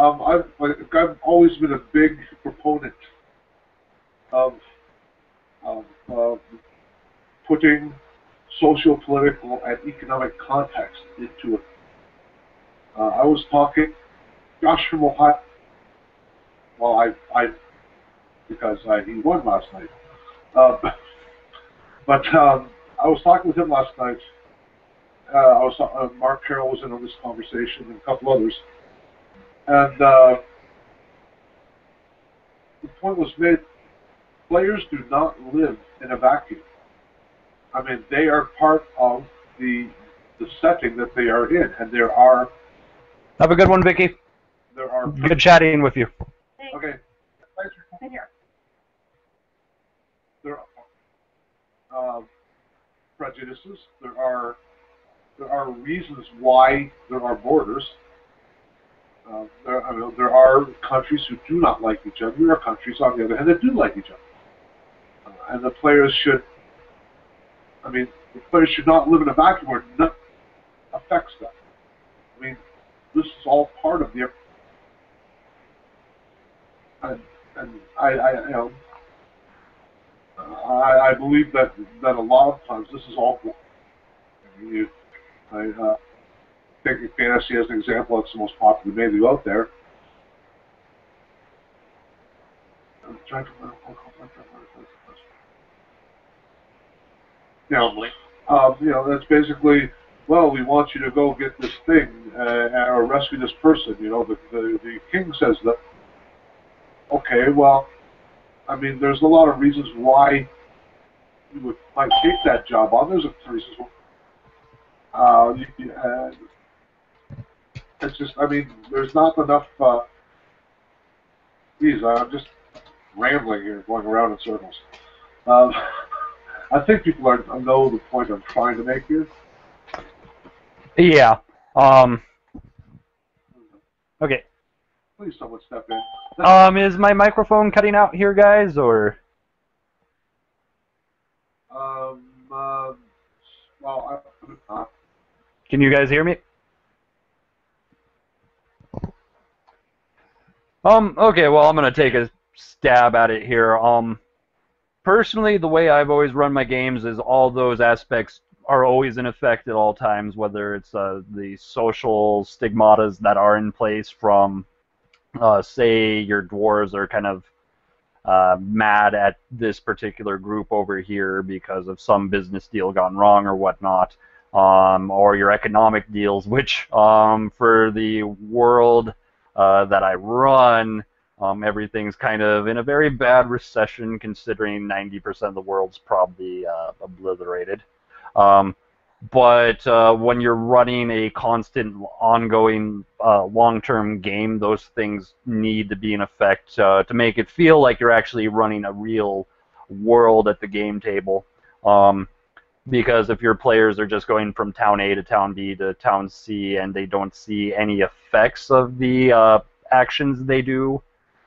I've always been a big proponent of, of putting social, political, and economic context into it. I was talking, Josh from Ohio. Well, because he won last night. But I was talking with him last night. Mark Carroll was in on this conversation and a couple others, and the point was made: players do not live in a vacuum. I mean, they are part of the setting that they are in, and there are. Have a good one, Vicky. There are good chatting with you. Thanks. Okay. Thanks for coming here. There are prejudices. There are reasons why there are borders. There are countries who do not like each other. There are countries, on the other hand, that do like each other. And the players should. The players should not live in a vacuum where nothing affects them. I mean, this is all part of the. And I believe that a lot of times this is all. Taking fantasy as an example, it's the most popular menu out there. I'm trying to. That's basically, well, we want you to go get this thing or rescue this person. The king says that. Okay, well, there's a lot of reasons why you might take that job on. There's reasons why. It's just, there's not enough. Geez, I'm just rambling here, going around in circles. I think people know the point I'm trying to make here. Yeah. Okay. Please, someone step in. Is my microphone cutting out here, guys, or? Can you guys hear me? Okay, well, I'm going to take a stab at it here. Personally, the way I've always run my games is all those aspects are always in effect at all times, whether it's the social stigmatas that are in place from, say, your dwarves are kind of mad at this particular group over here because of some business deal gone wrong or whatnot, or your economic deals, which for the world that I run, everything's kind of in a very bad recession, considering 90% of the world's probably obliterated. But when you're running a constant, ongoing, long-term game, those things need to be in effect to make it feel like you're actually running a real world at the game table. Because if your players are just going from town A to town B to town C and they don't see any effects of the actions they do,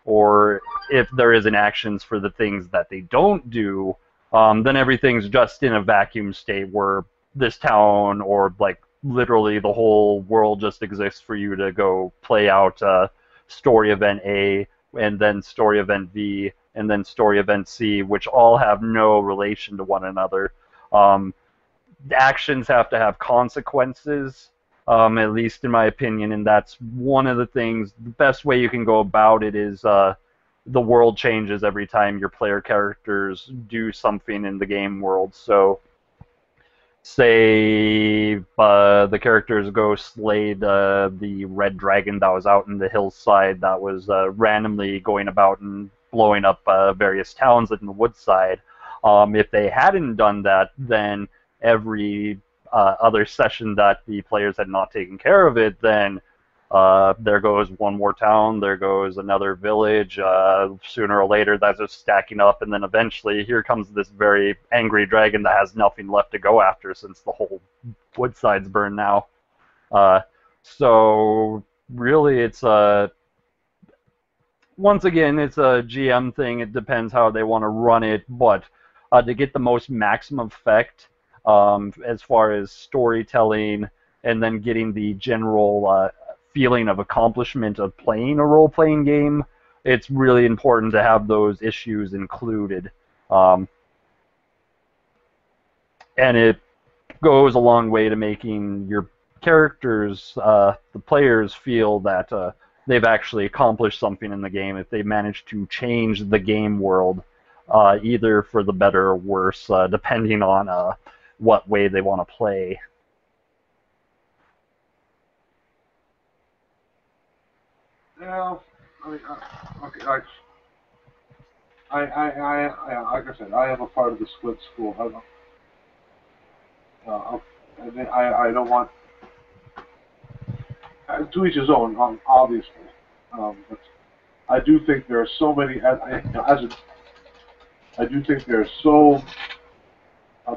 or if there isn't actions for the things that they don't do, then everything's just in a vacuum state where this town, or like literally the whole world, just exists for you to go play out story event A, and then story event B, and then story event C, which all have no relation to one another. Actions have to have consequences, at least in my opinion, and that's one of the things. The best way you can go about it is the world changes every time your player characters do something in the game world. So, say the characters go slay the red dragon that was out in the hillside that was randomly going about and blowing up various towns in the woodside. If they hadn't done that, then every other session that the players had not taken care of it, then there goes one more town, there goes another village, sooner or later that's just stacking up, and then eventually here comes this very angry dragon that has nothing left to go after since the whole woodside's burned now. So really it's once again, it's a GM thing. It depends how they want to run it, but to get the most maximum effect as far as storytelling and then getting the general feeling of accomplishment of playing a role-playing game, it's really important to have those issues included. And it goes a long way to making your characters, the players, feel that they've actually accomplished something in the game if they manage to change the game world, either for the better or worse, depending on what way they want to play. Well, I mean, okay, like I said, I am a part of the split school. And I don't want to each his own, obviously. But I do think there are so many. I do think there's so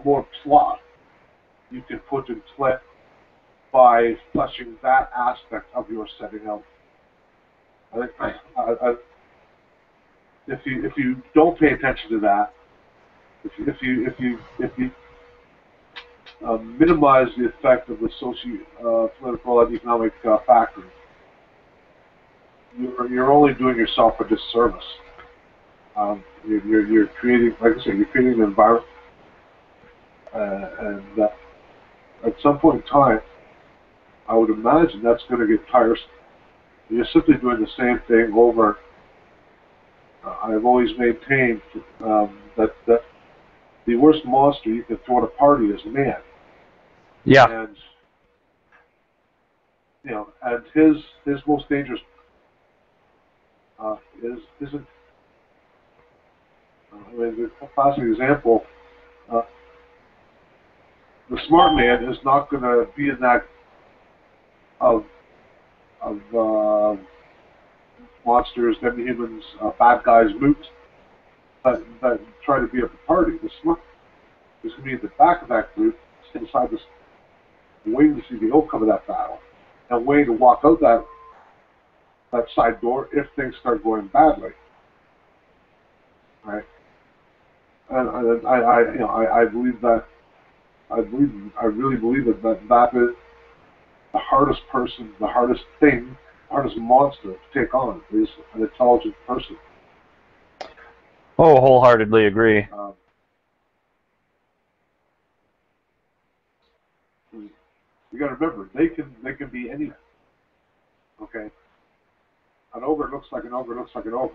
more plot you can put in play by fleshing that aspect of your setting out. If you don't pay attention to that, if you minimize the effect of the political and economic factors, you're only doing yourself a disservice. You're creating, like I said, you're creating an environment, and at some point in time, I would imagine that's going to get tiresome. You're simply doing the same thing over. I've always maintained that the worst monster you can throw at a party is man. Yeah. And and his most dangerous isn't. I mean, the classic example. The smart man is not going to be in that of monsters, demi-humans, bad guys, moots that try to be at the party. The smart is going to be at the back of that group, inside this, waiting to see the outcome of that battle, and waiting to walk out that side door if things start going badly. Right? And I believe that. I really believe that is the hardest person, the hardest thing, the hardest monster to take on is an intelligent person. Oh, wholeheartedly agree. You got to remember, they can be anything. Okay, an ogre looks like an ogre looks like an ogre.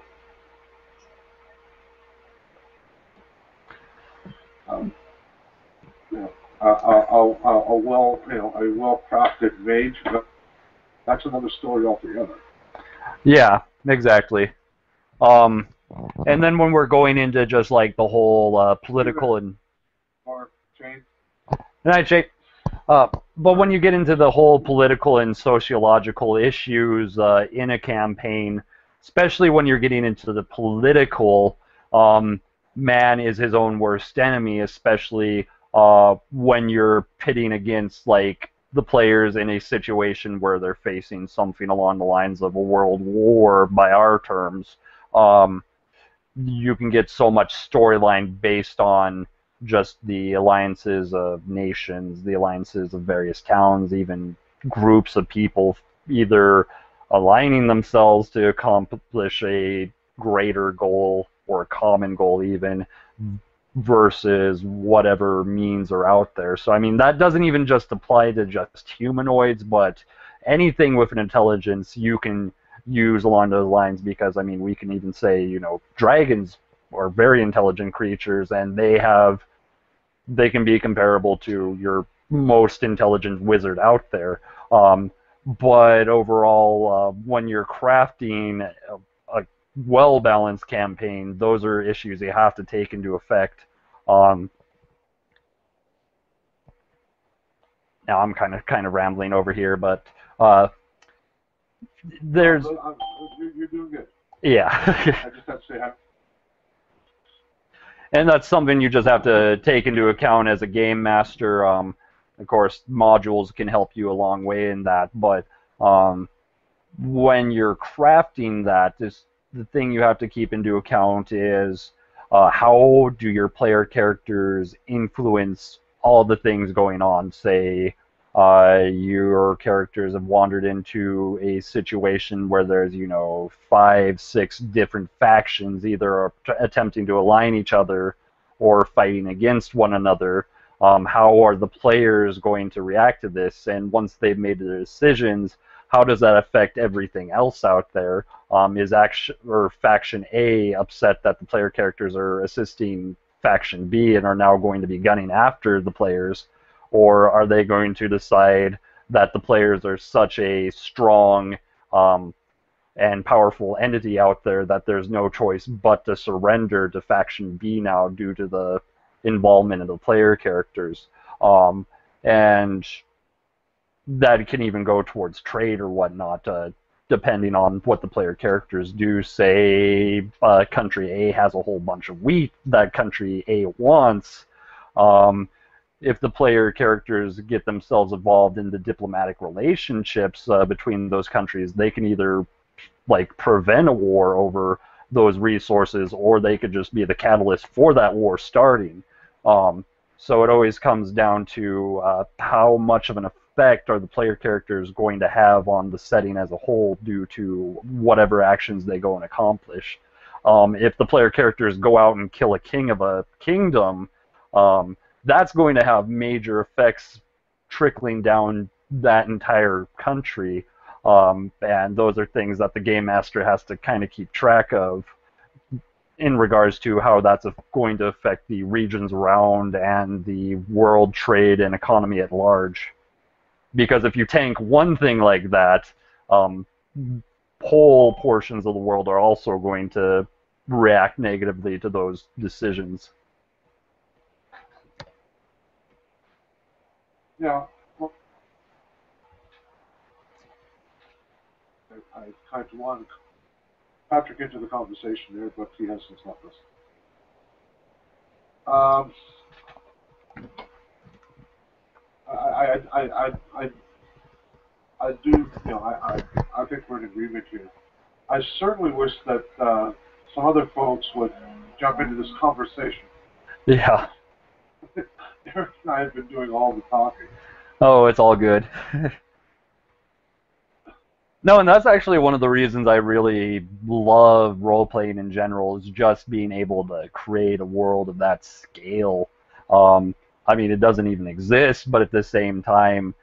A well-crafted mage, that's another story altogether. Yeah, exactly. And then when we're going into just like the whole political and Jake. But when you get into the whole political and sociological issues in a campaign, especially when you're getting into the political, man is his own worst enemy, especially when you're pitting against like the players in a situation where they're facing something along the lines of a world war by our terms. You can get so much storyline based on just the alliances of nations, the alliances of various towns, even groups of people either aligning themselves to accomplish a greater goal or a common goal even, versus whatever means are out there. So I mean, that doesn't even just apply to just humanoids, but anything with an intelligence you can use along those lines, because I mean, we can even say, dragons are very intelligent creatures, and they can be comparable to your most intelligent wizard out there. But overall, when you're crafting a well-balanced campaign, those are issues you have to take into effect. Now I'm kind of rambling over here, but there's. You're doing good. Yeah. I just have to say hi. And that's something you just have to take into account as a game master. Of course, modules can help you a long way in that, but when you're crafting that, the thing you have to keep into account is how do your player characters influence all the things going on. Say, Your characters have wandered into a situation where there's, 5, 6 different factions either attempting to align each other or fighting against one another. How are the players going to react to this? And once they've made their decisions, how does that affect everything else out there? Is action or faction A upset that the player characters are assisting faction B and are now going to be gunning after the players? Or are they going to decide that the players are such a strong and powerful entity out there that there's no choice but to surrender to faction B now due to the involvement of the player characters? And that can even go towards trade or whatnot, depending on what the player characters do. Say country A has a whole bunch of wheat that country A wants. If the player characters get themselves involved in the diplomatic relationships between those countries, they can either prevent a war over those resources, or they could just be the catalyst for that war starting. So it always comes down to how much of an effect are the player characters going to have on the setting as a whole due to whatever actions they go and accomplish. If the player characters go out and kill a king of a kingdom, that's going to have major effects trickling down that entire country. And those are things that the game master has to kind of keep track of in regards to how that's going to affect the regions around and the world trade and economy at large. Because if you tank one thing like that, whole portions of the world are also going to react negatively to those decisions. Yeah. Well, I kind of wanted Patrick into the conversation there, but he has since left us. I do, I think we're in agreement here. I certainly wish that some other folks would jump into this conversation. Yeah. Erik and I have been doing all the talking. Oh, it's all good. No, and that's actually one of the reasons I really love role-playing in general, is just being able to create a world of that scale. I mean, it doesn't even exist, but at the same time,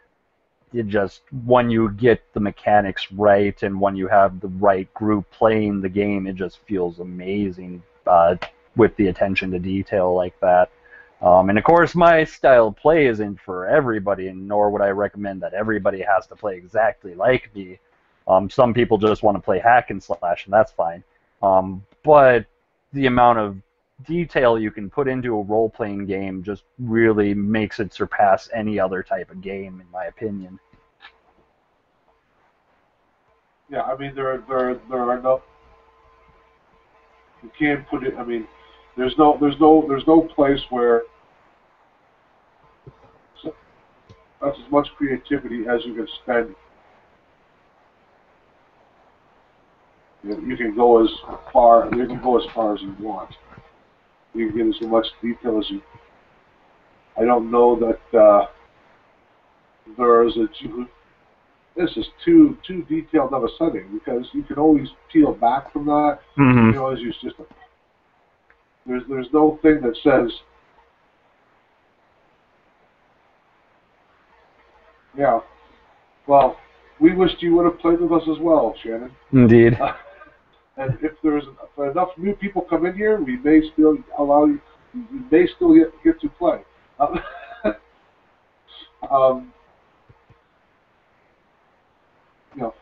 when you get the mechanics right and when you have the right group playing the game, it just feels amazing with the attention to detail like that. And of course, my style of play isn't for everybody, and nor would I recommend that everybody has to play exactly like me. Some people just want to play hack and slash, and that's fine. But the amount of detail you can put into a role-playing game just really makes it surpass any other type of game, in my opinion. Yeah, I mean, there are no. You can't put it. I mean, there's no place where that's as much creativity as you can spend. You can go as far. You can go as far as you want. You can get as much detail as you. I don't know that there is a. This is too detailed of a setting, because you can always peel back from that. Mm-hmm. You can always use just a. There's no thing that says. Yeah. Well, we wished you would have played with us as well, Shannon. Indeed. And if enough new people come in here, we may still allow you. You may still get to play. You know,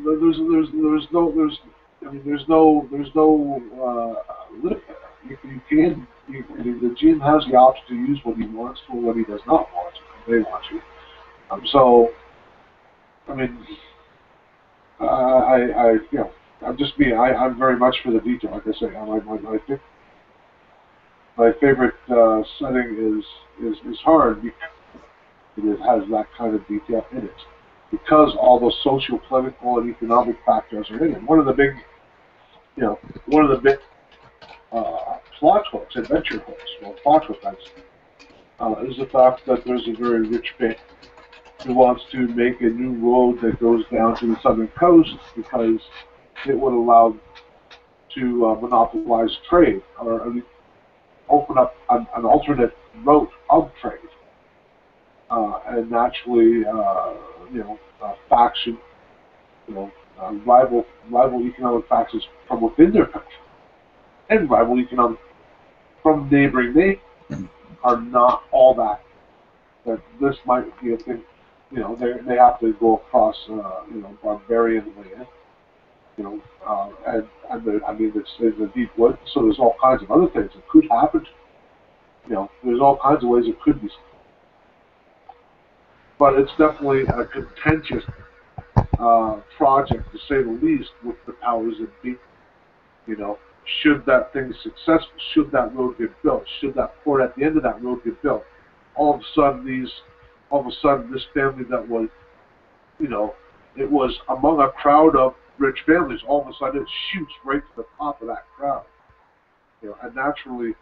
there's no the GM has the option to use what he wants or what he does not want. They want you. So, I mean, I'm just me. I'm very much for the detail. Like I say, my favorite setting is hard because it has that kind of detail in it. Because all those social, political, and economic factors are in it. One of the big plot hooks, adventure hooks, plot hook is the fact that there's a very rich It wants to make a new road that goes down to the southern coast because it would allow to monopolize trade or open up an alternate route of trade. And naturally, faction, rival economic factions from within their country and rival economic from neighboring nations are not all that. That this might be a thing. They have to go across, barbarian land. It's in the deep woods, so there's all kinds of other things that could happen. There's all kinds of ways it could be. But it's definitely a contentious project, to say the least, with the powers that be. Should that thing be successful, should that road get built, should that port at the end of that road get built, all of a sudden this family that was, it was among a crowd of rich families, all of a sudden it shoots right to the top of that crowd. And naturally,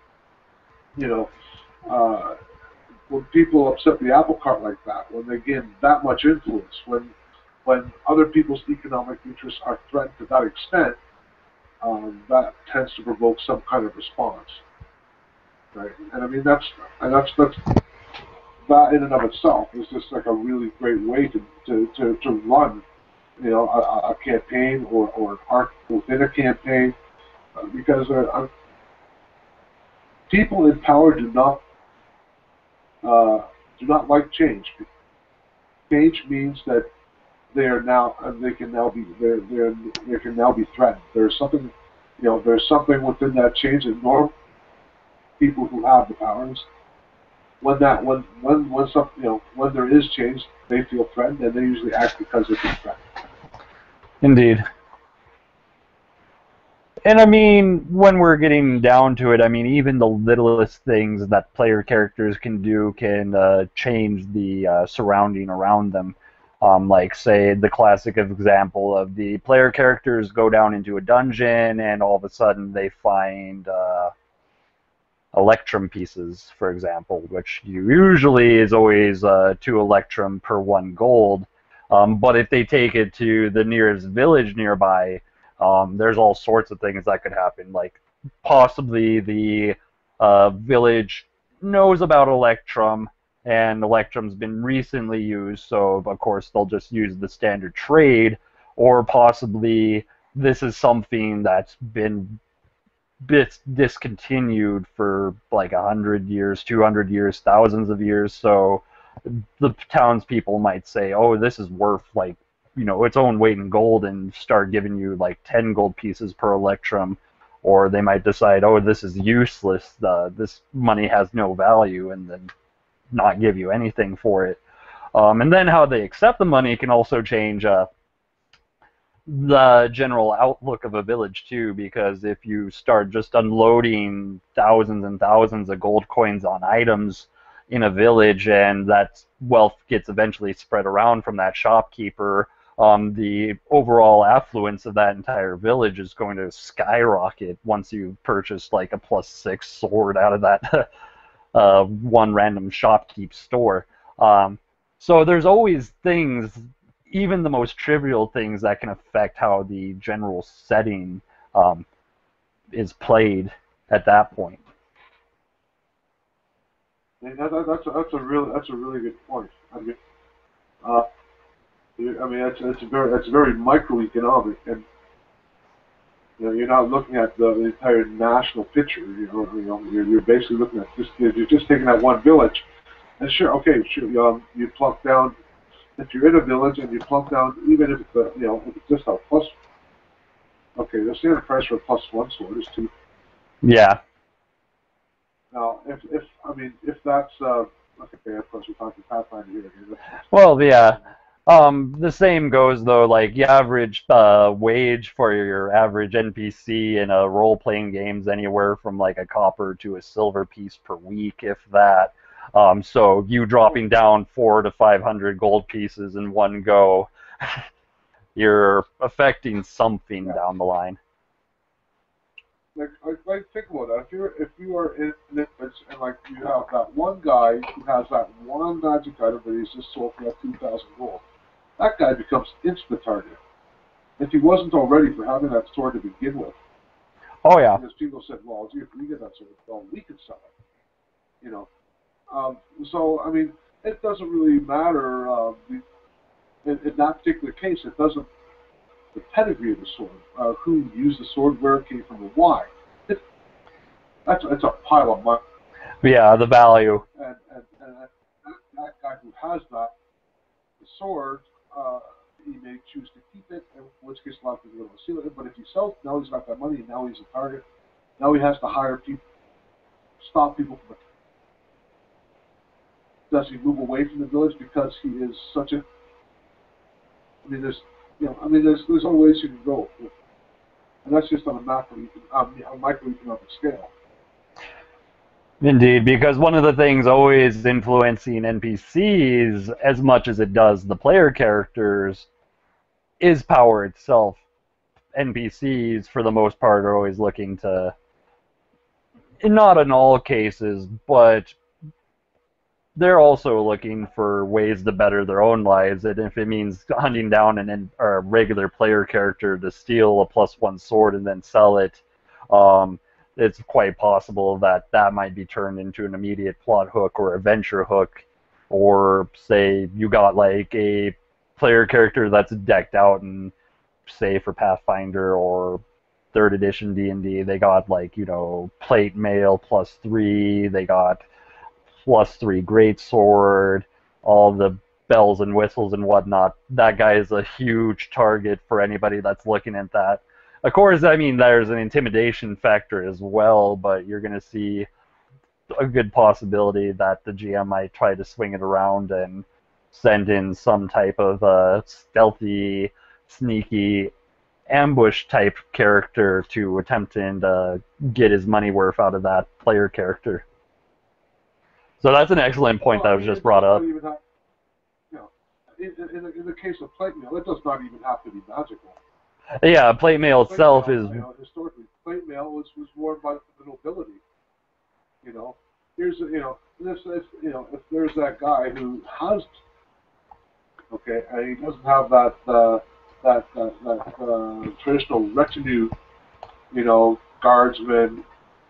when people upset the apple cart like that, when they gain that much influence, when other people's economic interests are threatened to that extent, that tends to provoke some kind of response, right? And I mean that's that in and of itself is just like a really great way to run, a campaign or an arc within a campaign, because people in power do not like change. Change means that they can now be threatened. There's something within that change that normal people who have the powers, when there is change, they feel threatened, and they usually act because they're being threatened. Indeed. And I mean, when we're getting down to it, I mean, even the littlest things that player characters can do can change the surrounding around them. Like, say, the classic example of the player characters go down into a dungeon, and all of a sudden they find electrum pieces, for example, which usually is always 2 electrum per 1 gold. But if they take it to the nearest village nearby, there's all sorts of things that could happen. Like, possibly the village knows about electrum, and electrum's been recently used, so of course they'll just use the standard trade, or possibly this is something that's been discontinued for like 100 years, 200 years, thousands of years, so the townspeople might say, oh, this is worth like, its own weight in gold, and start giving you like 10 gold pieces per electrum. Or they might decide, oh, this is useless, this money has no value, and then not give you anything for it. And then how they accept the money can also change the general outlook of a village too, because if you start just unloading thousands and thousands of gold coins on items in a village, and that wealth gets eventually spread around from that shopkeeper, the overall affluence of that entire village is going to skyrocket once you purchase like a +6 sword out of that one random shopkeep store. So there's always things, even the most trivial things, that can affect how the general setting is played at that point. And that's a really good point. It's very microeconomic, and you're not looking at the entire national picture. You're basically looking at you're just taking that one village, and sure, you plunk down, if you're in a village and you plunk down, even if it's if it's just a plus. Okay, the standard price for a +1 sword is 2. Yeah. Now, if that's okay, of course we're talking Pathfinder here again. Well, yeah. The same goes though, like the average wage for your average NPC in a role-playing game's anywhere from like a copper to a silver piece per week, if that. So you dropping down 400 to 500 gold pieces in one go, you're affecting something down the line. like think about that. If you are in it and like you have that one guy who has that one magic item that he's just sold for that 2,000 gold, that guy becomes instant target. If he wasn't already for having that sword to begin with, Oh yeah. because people said, well, gee, if we get that sword, well, we can sell it. So I mean, it doesn't really matter. In that particular case, it doesn't the pedigree of the sword, who used the sword, where it came from, and why. It, it's a pile of money. Yeah, the value. And that guy who has that the sword, he may choose to keep it, in which case a lot of people don't steal it. But if he sells, now he's got that money, and now he's a target. Now he has to hire people, stop people from it. Does he move away from the village because he is such a? I mean, there's all ways you can go, and that's just on a microeconomic scale. Indeed, because one of the things always influencing NPCs as much as it does the player characters is power itself. NPCs, for the most part, are always looking to, not in all cases, but they're also looking for ways to better their own lives. And if it means hunting down a regular player character to steal a +1 sword and then sell it, it's quite possible that that might be turned into an immediate plot hook or adventure hook. Or say you got like a player character that's decked out, and say for Pathfinder or 3rd edition D&D, they got like, plate mail +3, they got +3 greatsword, all the bells and whistles and whatnot. That guy is a huge target for anybody that's looking at that. Of course, I mean, there's an intimidation factor as well, but you're going to see a good possibility that the GM might try to swing it around and send in some type of stealthy, sneaky, ambush-type character to attempt and get his money worth out of that player character. So that's an excellent point that was just brought up. In the case of plate mail, it does not even have to be magical. Yeah, plate mail itself is. Historically, plate mail was worn by the nobility. If there's that guy who has, okay, and he doesn't have that traditional retinue, guardsmen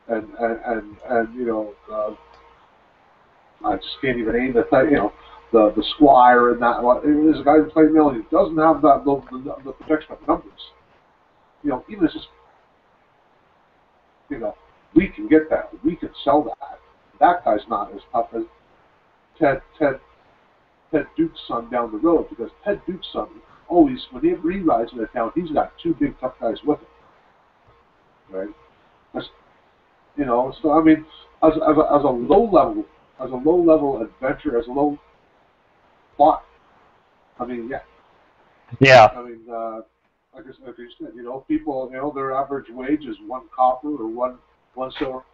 and I just can't even name the squire and that. There's a guy who plays mail. He doesn't have that the protection of numbers. Even if it's just we can get that. We can sell that. That guy's not as tough as Ted Duke's son down the road, because Ted Duke's son always, whenever he rides into town, he's got 2 big tough guys with him. Right? So I mean, as a low level adventure, as a low plot, I mean, yeah. Yeah. I mean, like you said, people, their average wage is 1 copper or one silver.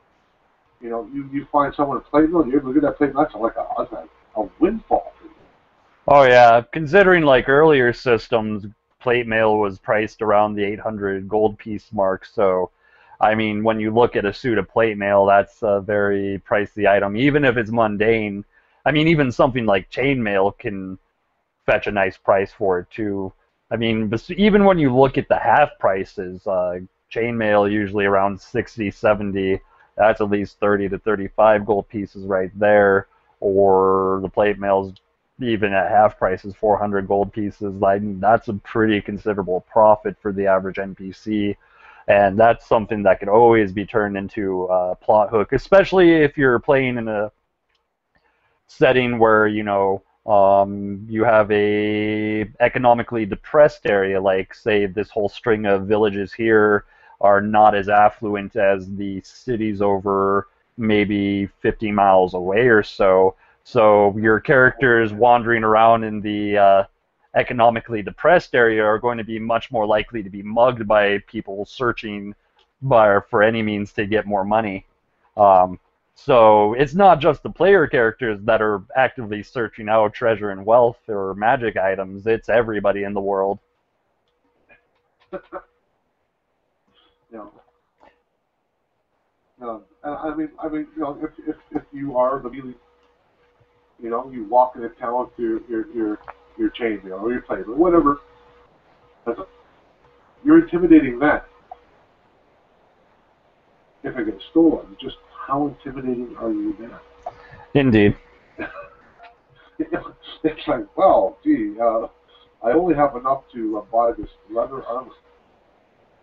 You find someone to play mill, you're able to get that plate, that's like a windfall for you. Oh yeah, considering like earlier systems, plate mail was priced around the 800 gold piece mark. So, I mean, when you look at a suit of plate mail, that's a very pricey item, even if it's mundane. I mean, even something like chainmail can fetch a nice price for it too. I mean, even when you look at the half prices, chainmail usually around 60, 70. That's at least 30 to 35 gold pieces right there. Or the plate mail's even at half prices, 400 gold pieces. Like, that's a pretty considerable profit for the average NPC. And that's something that could always be turned into a plot hook, especially if you're playing in a setting where, you have a economically depressed area, like, say, this whole string of villages here are not as affluent as the cities over maybe 50 miles away or so. So your characters wandering around in the economically depressed area are going to be much more likely to be mugged by people searching for any means to get more money. So it's not just the player characters that are actively searching out treasure and wealth or magic items. It's everybody in the world. Yeah. you know, if you are the really, you know, you walk into town with your chainmail or your plate or whatever, you're intimidating that. If it gets stolen, just how intimidating are you then? Indeed. It's like, well, gee, I only have enough to buy this leather armor.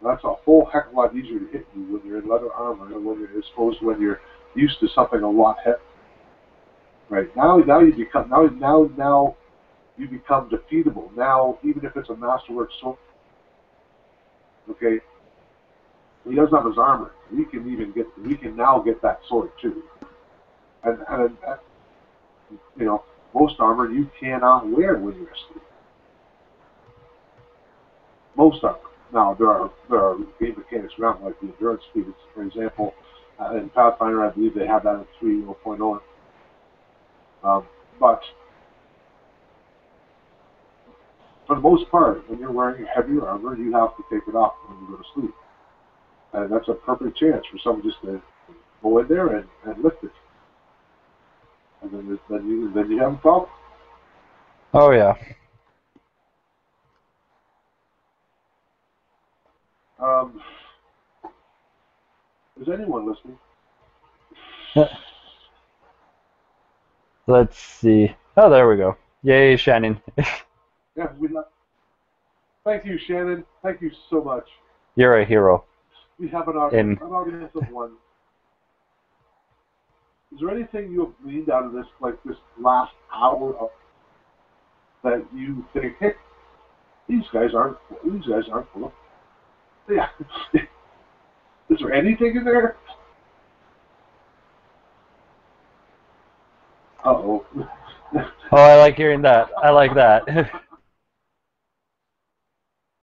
That's a whole heck of a lot easier to hit you when you're in leather armor than when you're exposed when you're used to something a lot heavier. Right now you become now you become defeatable. Now, even if it's a masterwork sword, okay, he doesn't have his armor. We can now get that sword too. And you know, most armor you cannot wear when you're asleep. Most armor. Now there are game mechanics around like the endurance speeds, for example. In Pathfinder, I believe they have that in 3.0. But for the most part, when you're wearing heavier armor, you have to take it off when you go to sleep. And that's a perfect chance for someone just to go in there and lift it. And then you have a problem. Oh yeah. Is anyone listening? Let's see. Oh, there we go. Yay, Shannon. Yeah, thank you, Shannon. Thank you so much. You're a hero. We have an audience of one. Is there anything you have gleaned out of this, like this last hour, that you think, hey, these guys aren't full of? Yeah. Is there anything in there? Uh-oh. Oh, I like hearing that. I like that.